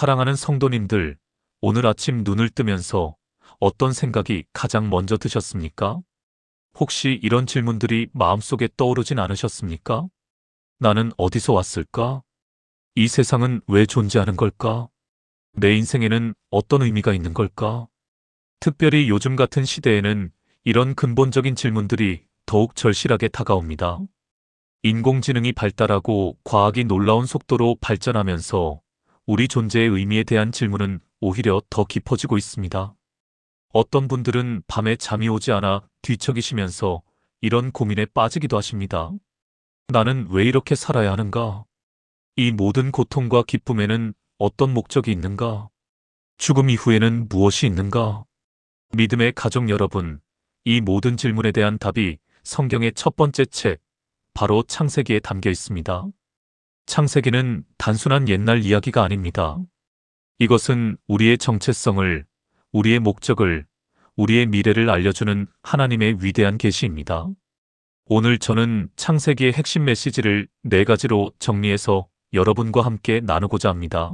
사랑하는 성도님들, 오늘 아침 눈을 뜨면서 어떤 생각이 가장 먼저 드셨습니까? 혹시 이런 질문들이 마음속에 떠오르진 않으셨습니까? 나는 어디서 왔을까? 이 세상은 왜 존재하는 걸까? 내 인생에는 어떤 의미가 있는 걸까? 특별히 요즘 같은 시대에는 이런 근본적인 질문들이 더욱 절실하게 다가옵니다. 인공지능이 발달하고 과학이 놀라운 속도로 발전하면서 우리 존재의 의미에 대한 질문은 오히려 더 깊어지고 있습니다. 어떤 분들은 밤에 잠이 오지 않아 뒤척이시면서 이런 고민에 빠지기도 하십니다. 나는 왜 이렇게 살아야 하는가? 이 모든 고통과 기쁨에는 어떤 목적이 있는가? 죽음 이후에는 무엇이 있는가? 믿음의 가족 여러분, 이 모든 질문에 대한 답이 성경의 첫 번째 책, 바로 창세기에 담겨 있습니다. 창세기는 단순한 옛날 이야기가 아닙니다. 이것은 우리의 정체성을, 우리의 목적을, 우리의 미래를 알려주는 하나님의 위대한 계시입니다. 오늘 저는 창세기의 핵심 메시지를 4가지로 정리해서 여러분과 함께 나누고자 합니다.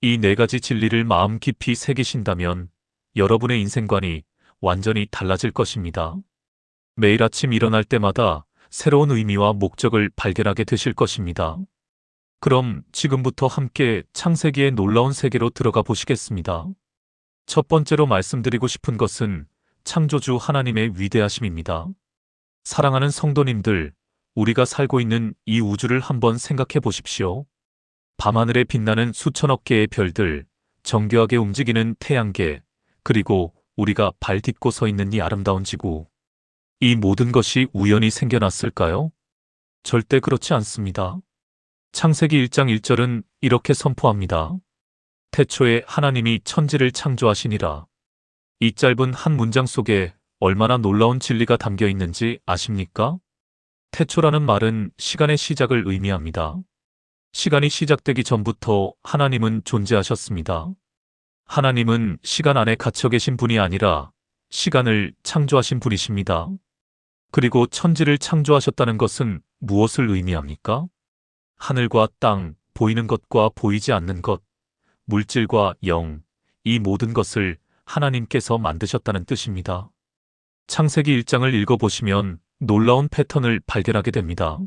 이 4가지 진리를 마음 깊이 새기신다면 여러분의 인생관이 완전히 달라질 것입니다. 매일 아침 일어날 때마다 새로운 의미와 목적을 발견하게 되실 것입니다. 그럼 지금부터 함께 창세기의 놀라운 세계로 들어가 보시겠습니다. 첫 번째로 말씀드리고 싶은 것은 창조주 하나님의 위대하심입니다. 사랑하는 성도님들, 우리가 살고 있는 이 우주를 한번 생각해 보십시오. 밤하늘에 빛나는 수천억 개의 별들, 정교하게 움직이는 태양계, 그리고 우리가 발 딛고 서 있는 이 아름다운 지구. 이 모든 것이 우연히 생겨났을까요? 절대 그렇지 않습니다. 창세기 1장 1절은 이렇게 선포합니다. 태초에 하나님이 천지를 창조하시니라. 이 짧은 한 문장 속에 얼마나 놀라운 진리가 담겨 있는지 아십니까? 태초라는 말은 시간의 시작을 의미합니다. 시간이 시작되기 전부터 하나님은 존재하셨습니다. 하나님은 시간 안에 갇혀 계신 분이 아니라 시간을 창조하신 분이십니다. 그리고 천지를 창조하셨다는 것은 무엇을 의미합니까? 하늘과 땅, 보이는 것과 보이지 않는 것, 물질과 영, 이 모든 것을 하나님께서 만드셨다는 뜻입니다. 창세기 1장을 읽어보시면 놀라운 패턴을 발견하게 됩니다.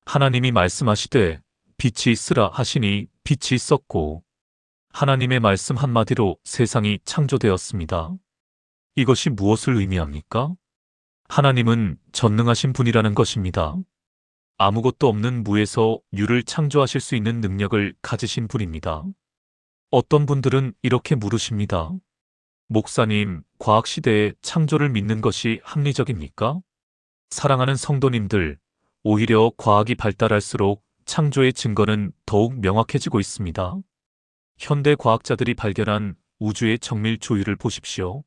하나님이 말씀하시되 빛이 있으라 하시니 빛이 있었고, 하나님의 말씀 한마디로 세상이 창조되었습니다. 이것이 무엇을 의미합니까? 하나님은 전능하신 분이라는 것입니다. 아무것도 없는 무에서 유를 창조하실 수 있는 능력을 가지신 분입니다. 어떤 분들은 이렇게 물으십니다. 목사님, 과학시대에 창조를 믿는 것이 합리적입니까? 사랑하는 성도님들, 오히려 과학이 발달할수록 창조의 증거는 더욱 명확해지고 있습니다. 현대 과학자들이 발견한 우주의 정밀 조율을 보십시오.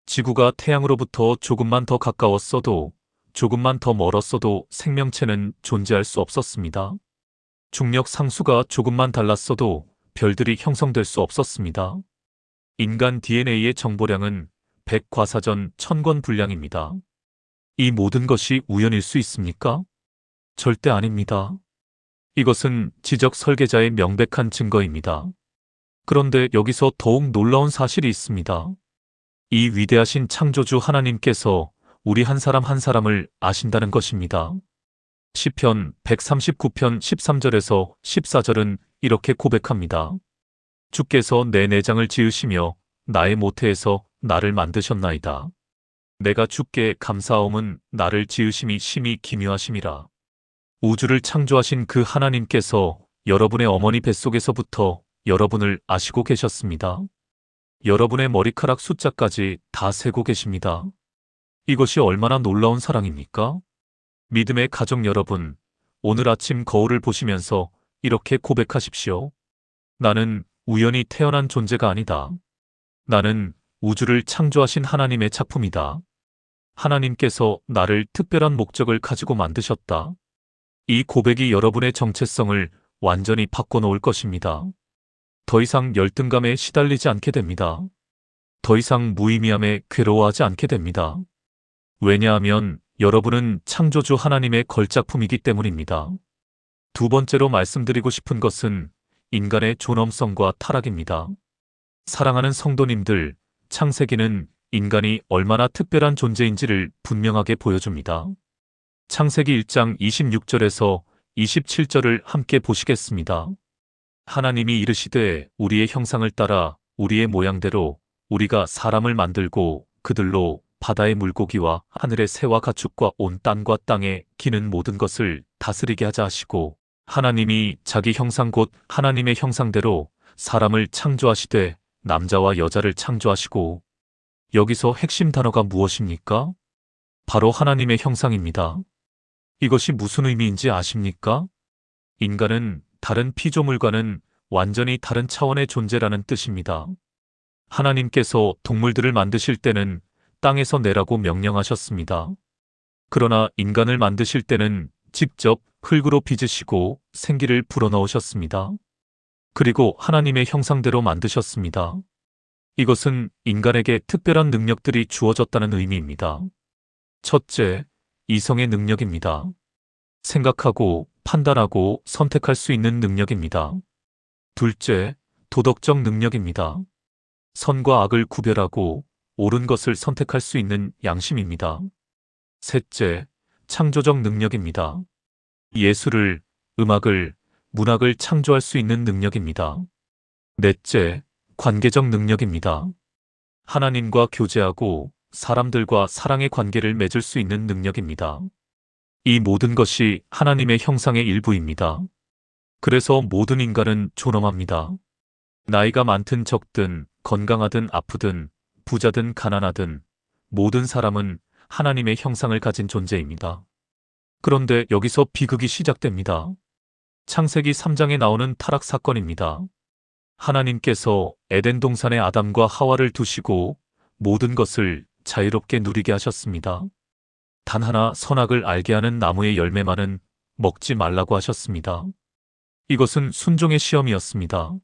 지구가 태양으로부터 조금만 더 가까웠어도, 조금만 더 멀었어도 생명체는 존재할 수 없었습니다. 중력 상수가 조금만 달랐어도 별들이 형성될 수 없었습니다. 인간 DNA의 정보량은 100과사전 1000권 분량입니다. 이 모든 것이 우연일 수 있습니까? 절대 아닙니다. 이것은 지적 설계자의 명백한 증거입니다. 그런데 여기서 더욱 놀라운 사실이 있습니다. 이 위대하신 창조주 하나님께서 우리 한 사람 한 사람을 아신다는 것입니다. 시편 139편 13절에서 14절은 이렇게 고백합니다. 주께서 내 내장을 지으시며 나의 모태에서 나를 만드셨나이다. 내가 주께 감사하옴은 나를 지으심이 심히 기묘하심이라. 우주를 창조하신 그 하나님께서 여러분의 어머니 뱃속에서부터 여러분을 아시고 계셨습니다. 여러분의 머리카락 숫자까지 다 세고 계십니다. 이것이 얼마나 놀라운 사랑입니까? 믿음의 가족 여러분, 오늘 아침 거울을 보시면서 이렇게 고백하십시오. 나는 우연히 태어난 존재가 아니다. 나는 우주를 창조하신 하나님의 작품이다. 하나님께서 나를 특별한 목적을 가지고 만드셨다. 이 고백이 여러분의 정체성을 완전히 바꿔놓을 것입니다. 더 이상 열등감에 시달리지 않게 됩니다. 더 이상 무의미함에 괴로워하지 않게 됩니다. 왜냐하면 여러분은 창조주 하나님의 걸작품이기 때문입니다. 두 번째로 말씀드리고 싶은 것은 인간의 존엄성과 타락입니다. 사랑하는 성도님들, 창세기는 인간이 얼마나 특별한 존재인지를 분명하게 보여줍니다. 창세기 1장 26절에서 27절을 함께 보시겠습니다. 하나님이 이르시되 우리의 형상을 따라 우리의 모양대로 우리가 사람을 만들고 그들로 바다의 물고기와 하늘의 새와 가축과 온 땅과 땅에 기는 모든 것을 다스리게 하자 하시고, 하나님이 자기 형상 곧 하나님의 형상대로 사람을 창조하시되 남자와 여자를 창조하시고. 여기서 핵심 단어가 무엇입니까? 바로 하나님의 형상입니다. 이것이 무슨 의미인지 아십니까? 인간은 다른 피조물과는 완전히 다른 차원의 존재라는 뜻입니다. 하나님께서 동물들을 만드실 때는 땅에서 내라고 명령하셨습니다. 그러나 인간을 만드실 때는 직접 흙으로 빚으시고 생기를 불어넣으셨습니다. 그리고 하나님의 형상대로 만드셨습니다. 이것은 인간에게 특별한 능력들이 주어졌다는 의미입니다. 첫째, 이성의 능력입니다. 생각하고 판단하고 선택할 수 있는 능력입니다. 둘째, 도덕적 능력입니다. 선과 악을 구별하고 옳은 것을 선택할 수 있는 양심입니다. 셋째, 창조적 능력입니다. 예술을, 음악을, 문학을 창조할 수 있는 능력입니다. 넷째, 관계적 능력입니다. 하나님과 교제하고 사람들과 사랑의 관계를 맺을 수 있는 능력입니다. 이 모든 것이 하나님의 형상의 일부입니다. 그래서 모든 인간은 존엄합니다. 나이가 많든 적든, 건강하든 아프든, 부자든 가난하든 모든 사람은 하나님의 형상을 가진 존재입니다. 그런데 여기서 비극이 시작됩니다. 창세기 3장에 나오는 타락 사건입니다. 하나님께서 에덴 동산에 아담과 하와를 두시고 모든 것을 자유롭게 누리게 하셨습니다. 단 하나 선악을 알게 하는 나무의 열매만은 먹지 말라고 하셨습니다. 이것은 순종의 시험이었습니다.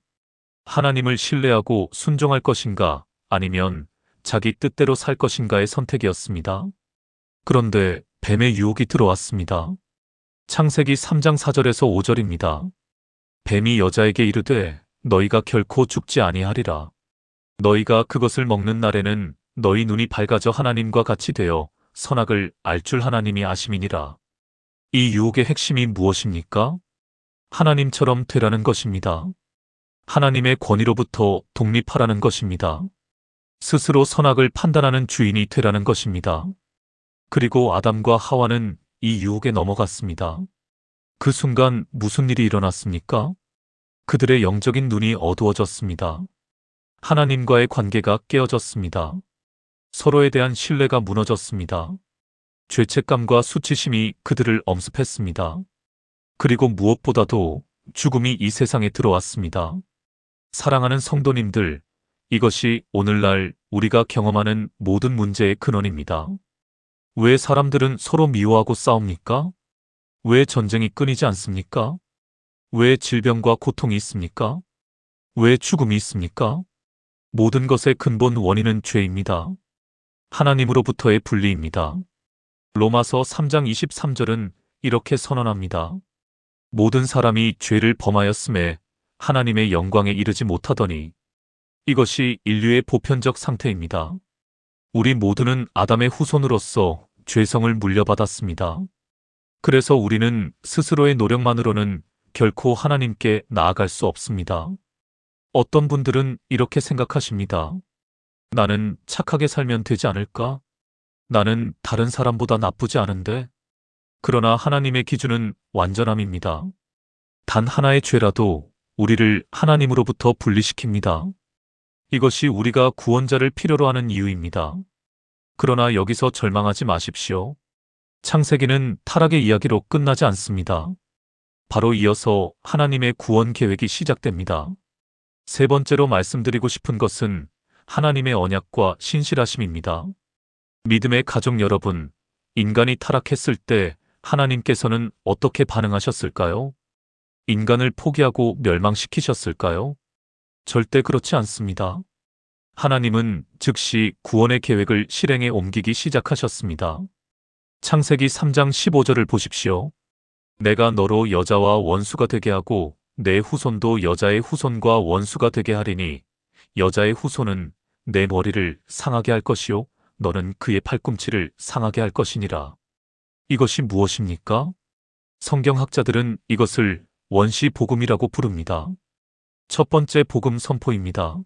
하나님을 신뢰하고 순종할 것인가 아니면 자기 뜻대로 살 것인가의 선택이었습니다. 그런데 뱀의 유혹이 들어왔습니다. 창세기 3장 4절에서 5절입니다. 뱀이 여자에게 이르되 너희가 결코 죽지 아니하리라. 너희가 그것을 먹는 날에는 너희 눈이 밝아져 하나님과 같이 되어 선악을 알 줄 하나님이 아심이니라. 이 유혹의 핵심이 무엇입니까? 하나님처럼 되라는 것입니다. 하나님의 권위로부터 독립하라는 것입니다. 스스로 선악을 판단하는 주인이 되라는 것입니다. 그리고 아담과 하와는 이 유혹에 넘어갔습니다. 그 순간 무슨 일이 일어났습니까? 그들의 영적인 눈이 어두워졌습니다. 하나님과의 관계가 깨어졌습니다. 서로에 대한 신뢰가 무너졌습니다. 죄책감과 수치심이 그들을 엄습했습니다. 그리고 무엇보다도 죽음이 이 세상에 들어왔습니다. 사랑하는 성도님들, 이것이 오늘날 우리가 경험하는 모든 문제의 근원입니다. 왜 사람들은 서로 미워하고 싸웁니까? 왜 전쟁이 끊이지 않습니까? 왜 질병과 고통이 있습니까? 왜 죽음이 있습니까? 모든 것의 근본 원인은 죄입니다. 하나님으로부터의 분리입니다. 로마서 3장 23절은 이렇게 선언합니다. 모든 사람이 죄를 범하였음에 하나님의 영광에 이르지 못하더니. 이것이 인류의 보편적 상태입니다. 우리 모두는 아담의 후손으로서 죄성을 물려받았습니다. 그래서 우리는 스스로의 노력만으로는 결코 하나님께 나아갈 수 없습니다. 어떤 분들은 이렇게 생각하십니다. 나는 착하게 살면 되지 않을까? 나는 다른 사람보다 나쁘지 않은데? 그러나 하나님의 기준은 완전함입니다. 단 하나의 죄라도 우리를 하나님으로부터 분리시킵니다. 이것이 우리가 구원자를 필요로 하는 이유입니다. 그러나 여기서 절망하지 마십시오. 창세기는 타락의 이야기로 끝나지 않습니다. 바로 이어서 하나님의 구원 계획이 시작됩니다. 세 번째로 말씀드리고 싶은 것은 하나님의 언약과 신실하심입니다. 믿음의 가족 여러분, 인간이 타락했을 때 하나님께서는 어떻게 반응하셨을까요? 인간을 포기하고 멸망시키셨을까요? 절대 그렇지 않습니다. 하나님은 즉시 구원의 계획을 실행에 옮기기 시작하셨습니다. 창세기 3장 15절을 보십시오. 내가 너로 여자와 원수가 되게 하고 내 후손도 여자의 후손과 원수가 되게 하리니 여자의 후손은 내 머리를 상하게 할 것이요 너는 그의 팔꿈치를 상하게 할 것이니라. 이것이 무엇입니까? 성경학자들은 이것을 원시 복음이라고 부릅니다. 첫 번째 복음 선포입니다.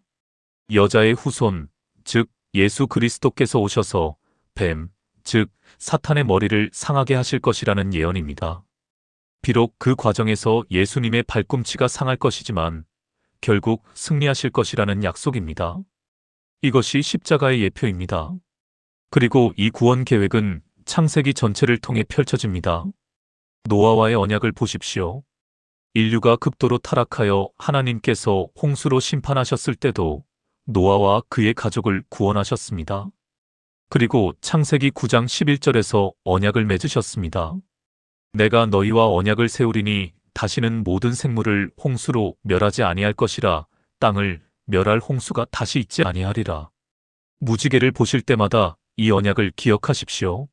여자의 후손, 즉 예수 그리스도께서 오셔서 뱀, 즉 사탄의 머리를 상하게 하실 것이라는 예언입니다. 비록 그 과정에서 예수님의 발꿈치가 상할 것이지만 결국 승리하실 것이라는 약속입니다. 이것이 십자가의 예표입니다. 그리고 이 구원 계획은 창세기 전체를 통해 펼쳐집니다. 노아와의 언약을 보십시오. 인류가 극도로 타락하여 하나님께서 홍수로 심판하셨을 때도 노아와 그의 가족을 구원하셨습니다. 그리고 창세기 9장 11절에서 언약을 맺으셨습니다. 내가 너희와 언약을 세우리니 다시는 모든 생물을 홍수로 멸하지 아니할 것이라 땅을 멸할 홍수가 다시 있지 아니하리라. 무지개를 보실 때마다 이 언약을 기억하십시오.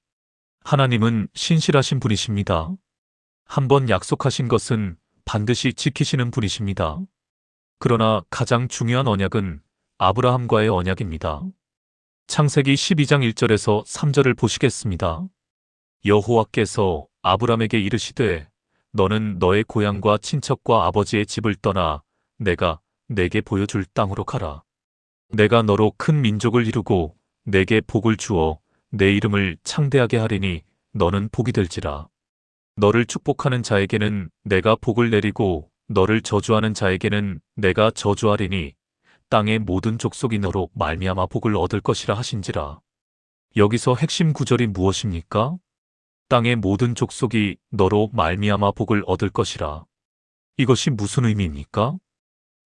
하나님은 신실하신 분이십니다. 한번 약속하신 것은 반드시 지키시는 분이십니다. 그러나 가장 중요한 언약은 아브라함과의 언약입니다. 창세기 12장 1절에서 3절을 보시겠습니다. 여호와께서 아브라함에게 이르시되 너는 너의 고향과 친척과 아버지의 집을 떠나 내가 내게 보여줄 땅으로 가라. 내가 너로 큰 민족을 이루고 내게 복을 주어 내 이름을 창대하게 하리니 너는 복이 될지라. 너를 축복하는 자에게는 내가 복을 내리고 너를 저주하는 자에게는 내가 저주하리니 땅의 모든 족속이 너로 말미암아 복을 얻을 것이라 하신지라. 여기서 핵심 구절이 무엇입니까? 땅의 모든 족속이 너로 말미암아 복을 얻을 것이라. 이것이 무슨 의미입니까?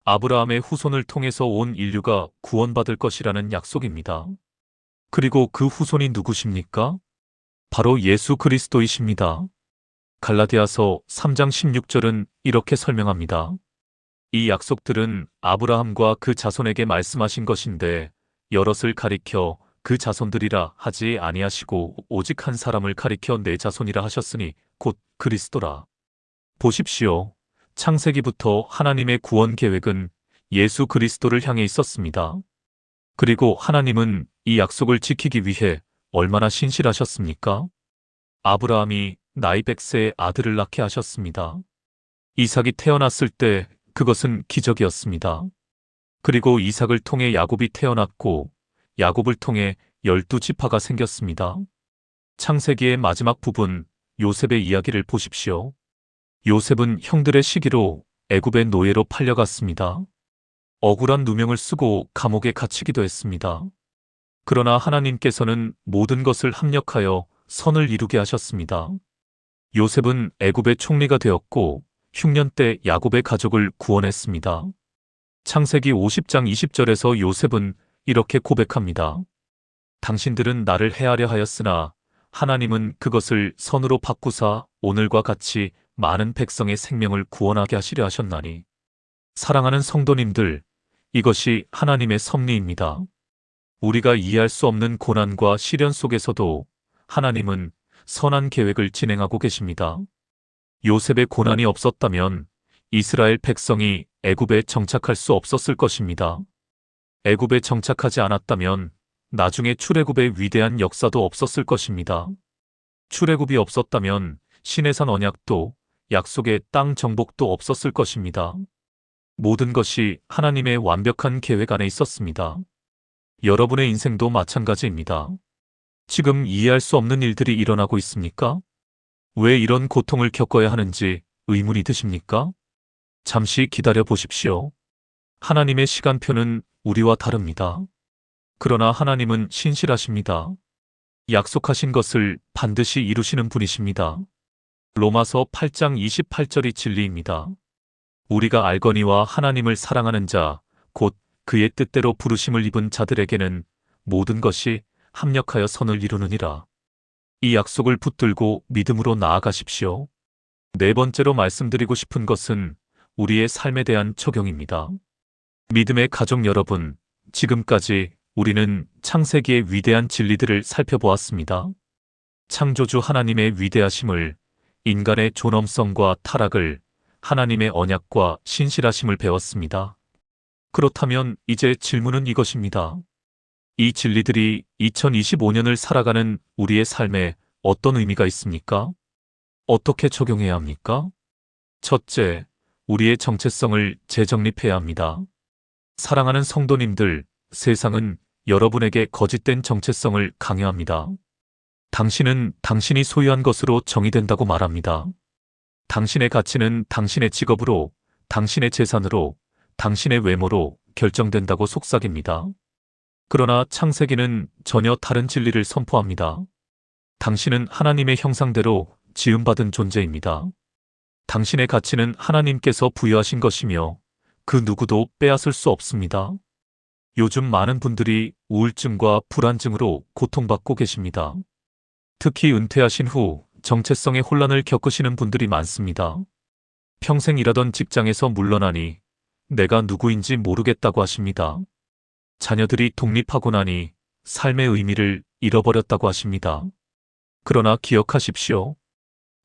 아브라함의 후손을 통해서 온 인류가 구원받을 것이라는 약속입니다. 그리고 그 후손이 누구십니까? 바로 예수 그리스도이십니다. 갈라디아서 3장 16절은 이렇게 설명합니다. 이 약속들은 아브라함과 그 자손에게 말씀하신 것인데 여럿을 가리켜 그 자손들이라 하지 아니하시고 오직 한 사람을 가리켜 내 자손이라 하셨으니 곧 그리스도라. 보십시오. 창세기부터 하나님의 구원 계획은 예수 그리스도를 향해 있었습니다. 그리고 하나님은 이 약속을 지키기 위해 얼마나 신실하셨습니까? 아브라함이 나이 100세에 아들을 낳게 하셨습니다. 이삭이 태어났을 때 그것은 기적이었습니다. 그리고 이삭을 통해 야곱이 태어났고 야곱을 통해 12지파가 생겼습니다. 창세기의 마지막 부분 요셉의 이야기를 보십시오. 요셉은 형들의 시기로 애굽의 노예로 팔려갔습니다. 억울한 누명을 쓰고 감옥에 갇히기도 했습니다. 그러나 하나님께서는 모든 것을 합력하여 선을 이루게 하셨습니다. 요셉은 애굽의 총리가 되었고 흉년 때 야곱의 가족을 구원했습니다. 창세기 50장 20절에서 요셉은 이렇게 고백합니다. 당신들은 나를 해하려 하였으나 하나님은 그것을 선으로 바꾸사 오늘과 같이 많은 백성의 생명을 구원하게 하시려 하셨나니. 사랑하는 성도님들, 이것이 하나님의 섭리입니다. 우리가 이해할 수 없는 고난과 시련 속에서도 하나님은 선한 계획을 진행하고 계십니다. 요셉의 고난이 없었다면 이스라엘 백성이 애굽에 정착할 수 없었을 것입니다. 애굽에 정착하지 않았다면 나중에 출애굽의 위대한 역사도 없었을 것입니다. 출애굽이 없었다면 시내산 언약도 약속의 땅 정복도 없었을 것입니다. 모든 것이 하나님의 완벽한 계획 안에 있었습니다. 여러분의 인생도 마찬가지입니다. 지금 이해할 수 없는 일들이 일어나고 있습니까? 왜 이런 고통을 겪어야 하는지 의문이 드십니까? 잠시 기다려 보십시오. 하나님의 시간표는 우리와 다릅니다. 그러나 하나님은 신실하십니다. 약속하신 것을 반드시 이루시는 분이십니다. 로마서 8장 28절이 진리입니다. 우리가 알거니와 하나님을 사랑하는 자, 곧 그의 뜻대로 부르심을 입은 자들에게는 모든 것이 합력하여 선을 이루느니라. 이 약속을 붙들고 믿음으로 나아가십시오. 네 번째로 말씀드리고 싶은 것은 우리의 삶에 대한 적용입니다. 믿음의 가족 여러분, 지금까지 우리는 창세기의 위대한 진리들을 살펴보았습니다. 창조주 하나님의 위대하심을, 인간의 존엄성과 타락을, 하나님의 언약과 신실하심을 배웠습니다. 그렇다면 이제 질문은 이것입니다. 이 진리들이 2025년을 살아가는 우리의 삶에 어떤 의미가 있습니까? 어떻게 적용해야 합니까? 첫째, 우리의 정체성을 재정립해야 합니다. 사랑하는 성도님들, 세상은 여러분에게 거짓된 정체성을 강요합니다. 당신은 당신이 소유한 것으로 정의된다고 말합니다. 당신의 가치는 당신의 직업으로, 당신의 재산으로, 당신의 외모로 결정된다고 속삭입니다. 그러나 창세기는 전혀 다른 진리를 선포합니다. 당신은 하나님의 형상대로 지음받은 존재입니다. 당신의 가치는 하나님께서 부여하신 것이며 그 누구도 빼앗을 수 없습니다. 요즘 많은 분들이 우울증과 불안증으로 고통받고 계십니다. 특히 은퇴하신 후 정체성의 혼란을 겪으시는 분들이 많습니다. 평생 일하던 직장에서 물러나니 내가 누구인지 모르겠다고 하십니다. 자녀들이 독립하고 나니 삶의 의미를 잃어버렸다고 하십니다. 그러나 기억하십시오.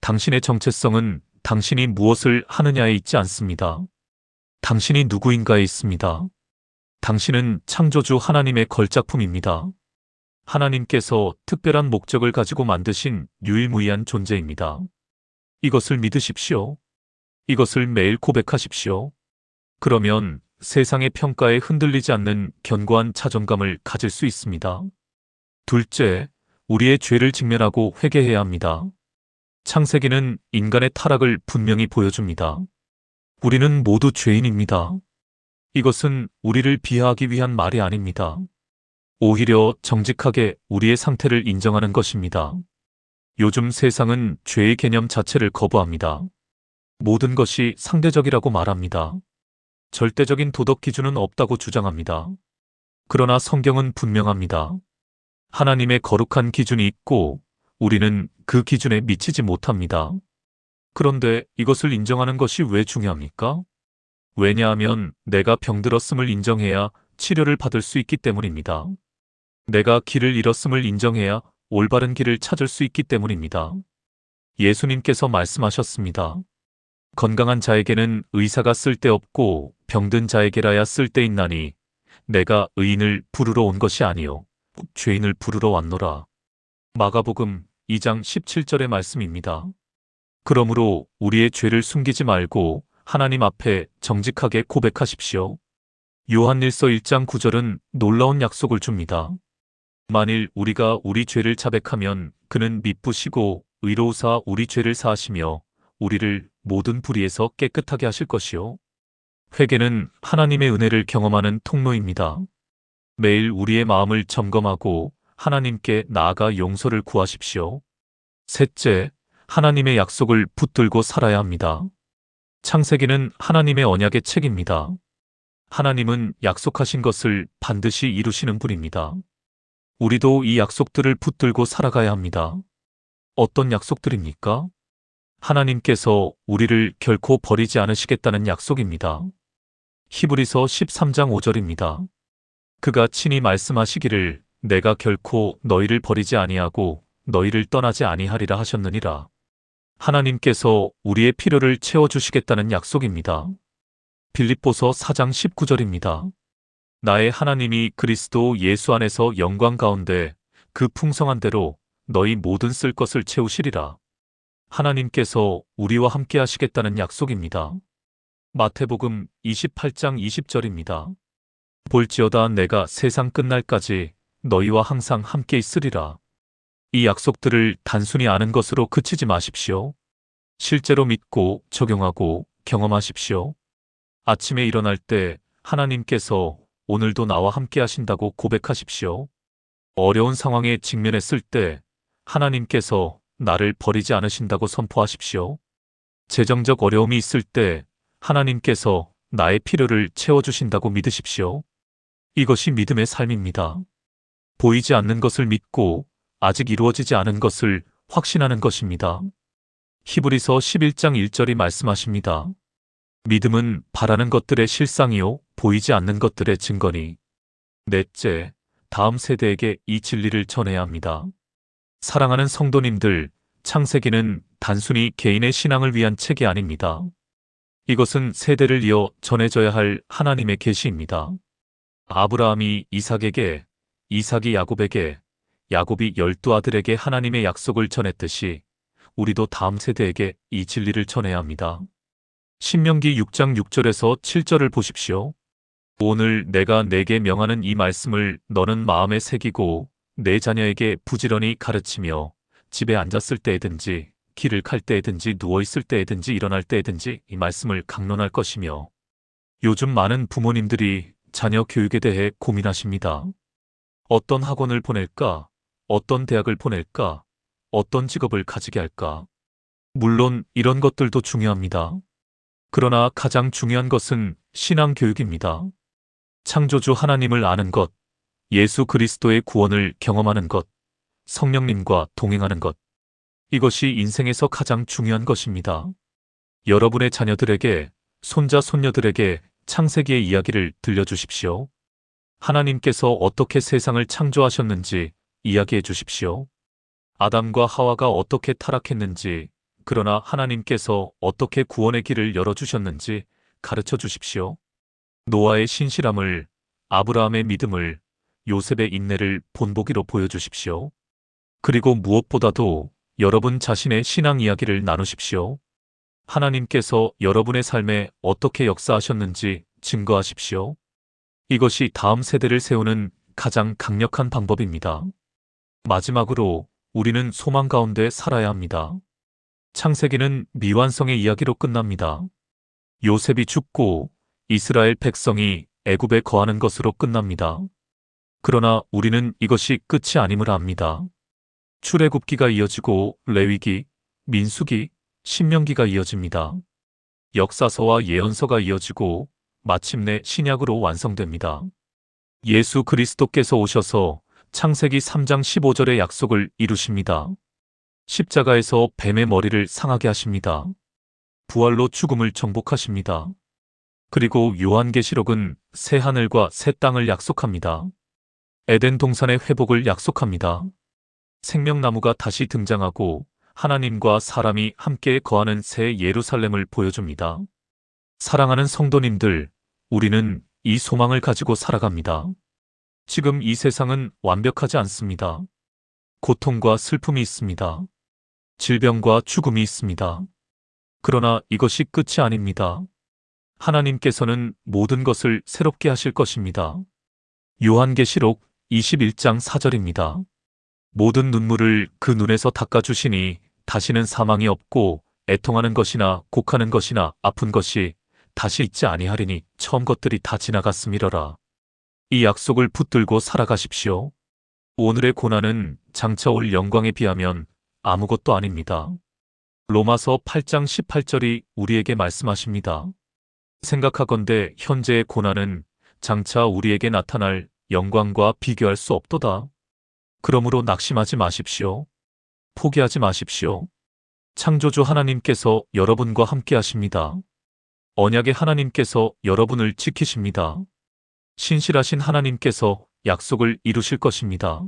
당신의 정체성은 당신이 무엇을 하느냐에 있지 않습니다. 당신이 누구인가에 있습니다. 당신은 창조주 하나님의 걸작품입니다. 하나님께서 특별한 목적을 가지고 만드신 유일무이한 존재입니다. 이것을 믿으십시오. 이것을 매일 고백하십시오. 그러면 세상의 평가에 흔들리지 않는 견고한 자존감을 가질 수 있습니다. 둘째, 우리의 죄를 직면하고 회개해야 합니다. 창세기는 인간의 타락을 분명히 보여줍니다. 우리는 모두 죄인입니다. 이것은 우리를 비하하기 위한 말이 아닙니다. 오히려 정직하게 우리의 상태를 인정하는 것입니다. 요즘 세상은 죄의 개념 자체를 거부합니다. 모든 것이 상대적이라고 말합니다. 절대적인 도덕 기준은 없다고 주장합니다. 그러나 성경은 분명합니다. 하나님의 거룩한 기준이 있고 우리는 그 기준에 미치지 못합니다. 그런데 이것을 인정하는 것이 왜 중요합니까? 왜냐하면 내가 병들었음을 인정해야 치료를 받을 수 있기 때문입니다. 내가 길을 잃었음을 인정해야 올바른 길을 찾을 수 있기 때문입니다. 예수님께서 말씀하셨습니다. 건강한 자에게는 의사가 쓸데없고 병든 자에게라야 쓸데있나니 내가 의인을 부르러 온 것이 아니요 죄인을 부르러 왔노라. 마가복음 2장 17절의 말씀입니다. 그러므로 우리의 죄를 숨기지 말고 하나님 앞에 정직하게 고백하십시오. 요한일서 1장 9절은 놀라운 약속을 줍니다. 만일 우리가 우리 죄를 자백하면 그는 미쁘시고 의로우사 우리 죄를 사하시며 우리를 모든 불의에서 깨끗하게 하실 것이요. 회개는 하나님의 은혜를 경험하는 통로입니다. 매일 우리의 마음을 점검하고 하나님께 나아가 용서를 구하십시오. 셋째, 하나님의 약속을 붙들고 살아야 합니다. 창세기는 하나님의 언약의 책입니다. 하나님은 약속하신 것을 반드시 이루시는 분입니다. 우리도 이 약속들을 붙들고 살아가야 합니다. 어떤 약속들입니까? 하나님께서 우리를 결코 버리지 않으시겠다는 약속입니다. 히브리서 13장 5절입니다. 그가 친히 말씀하시기를 내가 결코 너희를 버리지 아니하고 너희를 떠나지 아니하리라 하셨느니라. 하나님께서 우리의 필요를 채워주시겠다는 약속입니다. 빌립보서 4장 19절입니다. 나의 하나님이 그리스도 예수 안에서 영광 가운데 그 풍성한 대로 너희 모든 쓸 것을 채우시리라. 하나님께서 우리와 함께 하시겠다는 약속입니다. 마태복음 28장 20절입니다. 볼지어다 내가 세상 끝날까지 너희와 항상 함께 있으리라. 이 약속들을 단순히 아는 것으로 그치지 마십시오. 실제로 믿고 적용하고 경험하십시오. 아침에 일어날 때 하나님께서 오늘도 나와 함께 하신다고 고백하십시오. 어려운 상황에 직면했을 때 하나님께서 나를 버리지 않으신다고 선포하십시오. 재정적 어려움이 있을 때 하나님께서 나의 필요를 채워주신다고 믿으십시오. 이것이 믿음의 삶입니다. 보이지 않는 것을 믿고 아직 이루어지지 않은 것을 확신하는 것입니다. 히브리서 11장 1절이 말씀하십니다. 믿음은 바라는 것들의 실상이요 보이지 않는 것들의 증거니. 넷째, 다음 세대에게 이 진리를 전해야 합니다. 사랑하는 성도님들, 창세기는 단순히 개인의 신앙을 위한 책이 아닙니다. 이것은 세대를 이어 전해져야 할 하나님의 계시입니다. 아브라함이 이삭에게, 이삭이 야곱에게, 야곱이 12아들에게 하나님의 약속을 전했듯이 우리도 다음 세대에게 이 진리를 전해야 합니다. 신명기 6장 6절에서 7절을 보십시오. 오늘 내가 내게 명하는 이 말씀을 너는 마음에 새기고 내 자녀에게 부지런히 가르치며 집에 앉았을 때에든지 길을 갈 때에든지 누워있을 때에든지 일어날 때에든지 이 말씀을 강론할 것이며. 요즘 많은 부모님들이 자녀 교육에 대해 고민하십니다. 어떤 학원을 보낼까? 어떤 대학을 보낼까? 어떤 직업을 가지게 할까? 물론 이런 것들도 중요합니다. 그러나 가장 중요한 것은 신앙 교육입니다. 창조주 하나님을 아는 것, 예수 그리스도의 구원을 경험하는 것, 성령님과 동행하는 것. 이것이 인생에서 가장 중요한 것입니다. 여러분의 자녀들에게, 손자, 손녀들에게 창세기의 이야기를 들려주십시오. 하나님께서 어떻게 세상을 창조하셨는지 이야기해 주십시오. 아담과 하와가 어떻게 타락했는지, 그러나 하나님께서 어떻게 구원의 길을 열어주셨는지 가르쳐 주십시오. 노아의 신실함을, 아브라함의 믿음을, 요셉의 인내를 본보기로 보여주십시오. 그리고 무엇보다도 여러분 자신의 신앙 이야기를 나누십시오. 하나님께서 여러분의 삶에 어떻게 역사하셨는지 증거하십시오. 이것이 다음 세대를 세우는 가장 강력한 방법입니다. 마지막으로 우리는 소망 가운데 살아야 합니다. 창세기는 미완성의 이야기로 끝납니다. 요셉이 죽고 이스라엘 백성이 애굽에 거하는 것으로 끝납니다. 그러나 우리는 이것이 끝이 아님을 압니다. 출애굽기가 이어지고 레위기, 민수기, 신명기가 이어집니다. 역사서와 예언서가 이어지고 마침내 신약으로 완성됩니다. 예수 그리스도께서 오셔서 창세기 3장 15절의 약속을 이루십니다. 십자가에서 뱀의 머리를 상하게 하십니다. 부활로 죽음을 정복하십니다. 그리고 요한계시록은 새 하늘과 새 땅을 약속합니다. 에덴 동산의 회복을 약속합니다. 생명나무가 다시 등장하고 하나님과 사람이 함께 거하는 새 예루살렘을 보여줍니다. 사랑하는 성도님들, 우리는 이 소망을 가지고 살아갑니다. 지금 이 세상은 완벽하지 않습니다. 고통과 슬픔이 있습니다. 질병과 죽음이 있습니다. 그러나 이것이 끝이 아닙니다. 하나님께서는 모든 것을 새롭게 하실 것입니다. 요한계시록 21장 4절입니다. 모든 눈물을 그 눈에서 닦아주시니 다시는 사망이 없고 애통하는 것이나 곡하는 것이나 아픈 것이 다시 있지 아니하리니 처음 것들이 다 지나갔음이러라. 이 약속을 붙들고 살아가십시오. 오늘의 고난은 장차 올 영광에 비하면 아무것도 아닙니다. 로마서 8장 18절이 우리에게 말씀하십니다. 생각하건대 현재의 고난은 장차 우리에게 나타날 영광과 비교할 수 없도다. 그러므로 낙심하지 마십시오. 포기하지 마십시오. 창조주 하나님께서 여러분과 함께 하십니다. 언약의 하나님께서 여러분을 지키십니다. 신실하신 하나님께서 약속을 이루실 것입니다.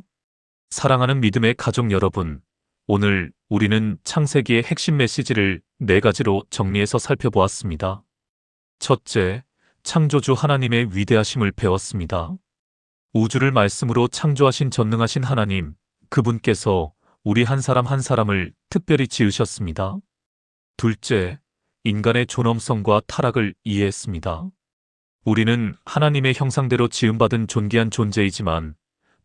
사랑하는 믿음의 가족 여러분, 오늘 우리는 창세기의 핵심 메시지를 4가지로 정리해서 살펴보았습니다. 첫째, 창조주 하나님의 위대하심을 배웠습니다. 우주를 말씀으로 창조하신 전능하신 하나님, 그분께서 우리 한 사람 한 사람을 특별히 지으셨습니다. 둘째, 인간의 존엄성과 타락을 이해했습니다. 우리는 하나님의 형상대로 지음받은 존귀한 존재이지만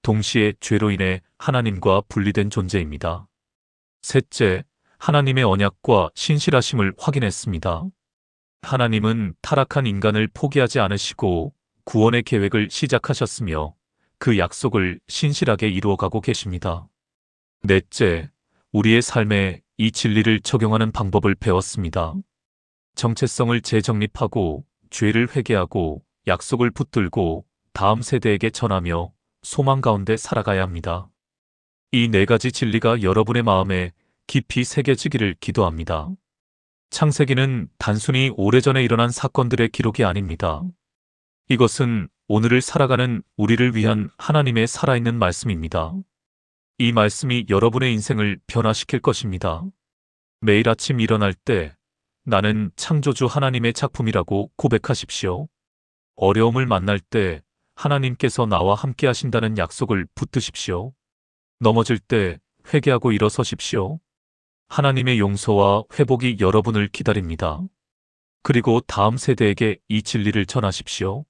동시에 죄로 인해 하나님과 분리된 존재입니다. 셋째, 하나님의 언약과 신실하심을 확인했습니다. 하나님은 타락한 인간을 포기하지 않으시고 구원의 계획을 시작하셨으며 그 약속을 신실하게 이루어가고 계십니다. 넷째, 우리의 삶에 이 진리를 적용하는 방법을 배웠습니다. 정체성을 재정립하고 죄를 회개하고 약속을 붙들고 다음 세대에게 전하며 소망 가운데 살아가야 합니다. 이 4가지 진리가 여러분의 마음에 깊이 새겨지기를 기도합니다. 창세기는 단순히 오래전에 일어난 사건들의 기록이 아닙니다. 이것은 오늘을 살아가는 우리를 위한 하나님의 살아있는 말씀입니다. 이 말씀이 여러분의 인생을 변화시킬 것입니다. 매일 아침 일어날 때 나는 창조주 하나님의 작품이라고 고백하십시오. 어려움을 만날 때 하나님께서 나와 함께 하신다는 약속을 붙드십시오. 넘어질 때 회개하고 일어서십시오. 하나님의 용서와 회복이 여러분을 기다립니다. 그리고 다음 세대에게 이 진리를 전하십시오.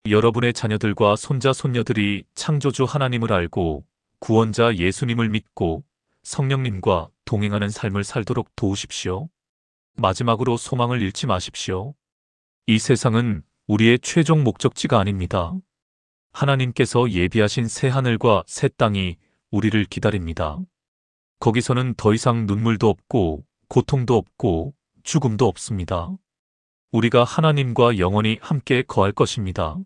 여러분의 자녀들과 손자, 손녀들이 창조주 하나님을 알고 구원자 예수님을 믿고 성령님과 동행하는 삶을 살도록 도우십시오. 마지막으로 소망을 잃지 마십시오. 이 세상은 우리의 최종 목적지가 아닙니다. 하나님께서 예비하신 새 하늘과 새 땅이 우리를 기다립니다. 거기서는 더 이상 눈물도 없고 고통도 없고 죽음도 없습니다. 우리가 하나님과 영원히 함께 거할 것입니다.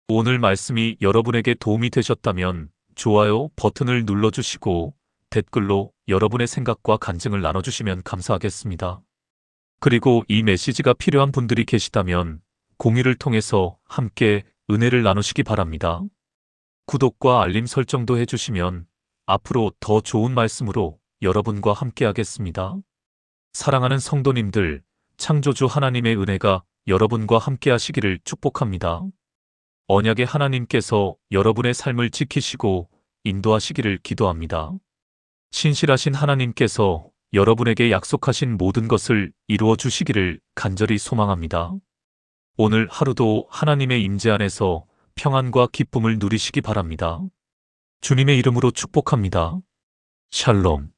오늘 말씀이 여러분에게 도움이 되셨다면 좋아요 버튼을 눌러주시고 댓글로 여러분의 생각과 간증을 나눠주시면 감사하겠습니다. 그리고 이 메시지가 필요한 분들이 계시다면 공유를 통해서 함께 은혜를 나누시기 바랍니다. 구독과 알림 설정도 해주시면 앞으로 더 좋은 말씀으로 여러분과 함께 하겠습니다. 사랑하는 성도님들, 창조주 하나님의 은혜가 여러분과 함께 하시기를 축복합니다. 언약의 하나님께서 여러분의 삶을 지키시고 인도하시기를 기도합니다. 신실하신 하나님께서 여러분에게 약속하신 모든 것을 이루어 주시기를 간절히 소망합니다. 오늘 하루도 하나님의 임재 안에서 평안과 기쁨을 누리시기 바랍니다. 주님의 이름으로 축복합니다. 샬롬.